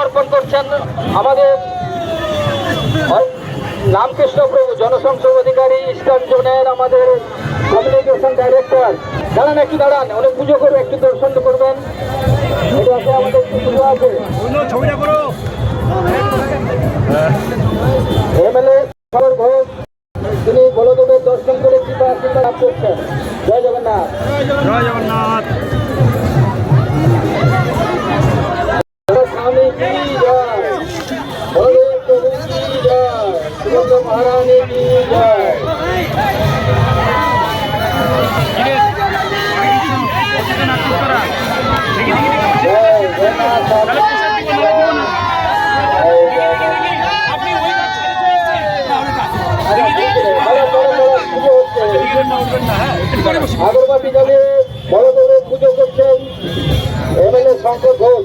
অর্পণ করছেন আমাদের রামকৃষ্ণ প্রভু জনসংযোগ অধিকারী ইস্টার্ন জোনের আমাদের কমিউনিকেশন ডাইরেক্টর। দাঁড়ান, একটু দাঁড়ান, অনেক পুজো করবে, একটু দর্শন করবেন। আমাদের একটু পুজো আছে। এমএলএ ঘোষ তিনি বলদেবের দর্শন করে কৃপা আশীর্বাদ লাভ করছেন। জয় জগন্নাথ। জয় জগন্নাথ। স্বামী কি জয়, বলদেব প্রভু কি জয়, সুভদ্রা মহারানী কি জয়। আগরবাতি জ্বালিয়ে বড় পুজো করছেন এমএলএ শঙ্কর ঘোষ।